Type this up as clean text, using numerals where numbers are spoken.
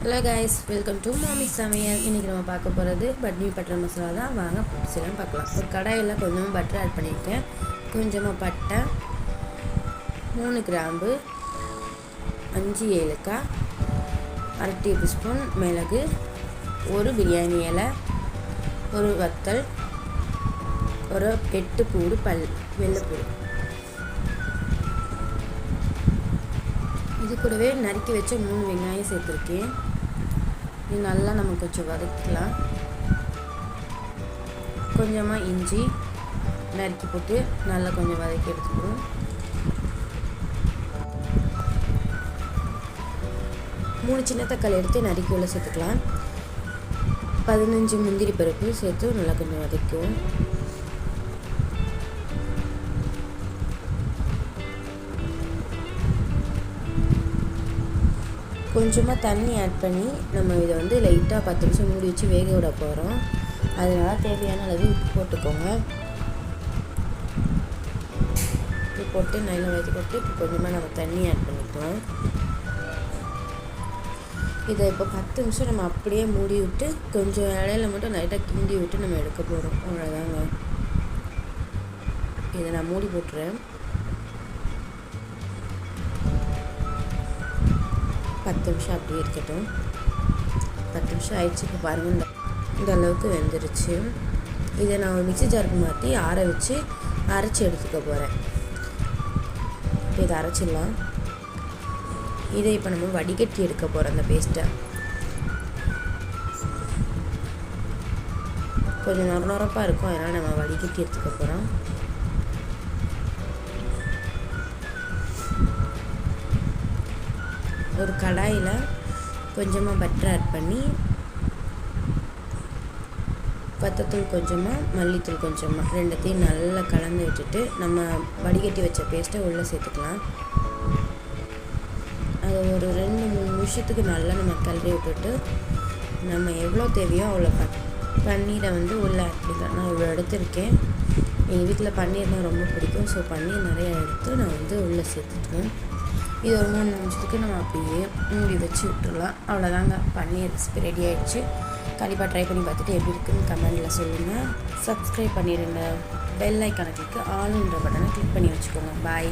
Hello guys, welcome to மாமி சமையல். இன்றைக்கி நம்ம பார்க்க போகிறது பட்னி பட்டர் மசாலா தான். வாங்க சிலன்னு பார்க்கலாம். ஒரு கடாயில் கொஞ்சமாக பட்டர் ஆட் பண்ணியிருக்கேன். கொஞ்சமாக பட்டை, 3 கிராம்பு, 5 ஏலக்காய், 1/2 டீஸ்பூன் மிளகு, ஒரு பிரியாணி இலை, ஒரு வத்தல், ஒரு 8 பூடு வெள்ளைப்பூடு. இது கூடவே நறுக்கி வச்ச 3 வெங்காயம் சேர்த்துருக்கேன். இது நல்லா நம்ம கொஞ்சம் வதக்கலாம். கொஞ்சமாக இஞ்சி நறுக்கி போட்டு நல்லா கொஞ்சம் வதக்கி எடுத்துக்கணும். மூணு சின்ன தக்காளி எடுத்து நறுக்கி உள்ள சேர்த்துக்கலாம். 15 முந்திரி பருப்பு சேர்த்து நல்லா கொஞ்சம் வதக்குவோம். கொஞ்சமாக தண்ணி ஆட் பண்ணி நம்ம இதை லைட்டாக 10 நிமிஷம் மூடி வச்சு வேக விட போகிறோம். அதனால் தேவையான அளவு உப்பு போட்டுக்கோங்க. உப்பு போட்டு நல்லா வதக்கி போட்டு இப்போ கொஞ்சமாக நம்ம தண்ணி ஆட் பண்ணிக்கலாம். இதை இப்போ 10 நிமிஷம் நம்ம அப்படியே மூடி விட்டு கொஞ்சம் இடையில மட்டும் லைட்டாக கிண்டி விட்டு நம்ம எடுக்க போகிறோம். அவ்வளோதாங்க. இதை நான் மூடி போட்டுறேன். 10 நிமிஷம் அப்படியே இருக்கட்டும். 10 நிமிஷம் ஆயிடுச்சு. இப்போ பாருங்கள், இந்த அளவுக்கு வெந்துருச்சு. இதை நான் ஒரு மிக்ஸி ஜாருக்கு மாற்றி ஆற வச்சு அரைச்சி எடுத்துக்க போகிறேன். இப்போ இதை அரைச்சிடலாம். இதை இப்போ நம்ம வடிகட்டி எடுக்க போகிறோம். அந்த பேஸ்ட்டை கொஞ்சம் நொரப்பாக இருக்கும், அதனால் நம்ம வடிகட்டி எடுத்துக்க போகிறோம். ஒரு கடாயில் கொஞ்சமாக பட்டர் ஆட் பண்ணி வத்தத்தூள் கொஞ்சமாக, மல்லித்தூள் கொஞ்சமாக, ரெண்டுத்தையும் நல்லா கலந்து விட்டுட்டு நம்ம வடிகட்டி வச்ச பேஸ்ட்டை உள்ளே சேர்த்துக்கலாம். அதை ஒரு 2-3 நிமிஷத்துக்கு நல்லா நம்ம கிளறி விட்டுட்டு நம்ம எவ்வளோ தேவையோ அவ்வளோ பன்னீரை உள்ளே ஆட் பண்ணிக்கலாம். நான் இவ்வளோ எடுத்துருக்கேன். எங்கள் வீட்டில் பன்னீர்னால் ரொம்ப பிடிக்கும். ஸோ பன்னீர் நிறையா எடுத்து நான் உள்ளே சேர்த்துட்டேன். இது ஒரு 3 நிமிஷத்துக்கு நம்ம அப்படியே மூடி வச்சு விட்டுடலாம். அவ்வளோதாங்க, பன்னீர் ரெசிபி ரெடி ஆகிடுச்சு. கண்டிப்பாக ட்ரை பண்ணி பார்த்துட்டு எப்படி இருக்குன்னு கமெண்டில் சொல்லுங்கள். சப்ஸ்கிரைப் பண்ணிடுங்க. பெல் ஐக்கானை கிளிக் ஆல்ன்ற பட்டனை கிளிக் பண்ணி வச்சுக்கோங்க. பாய்.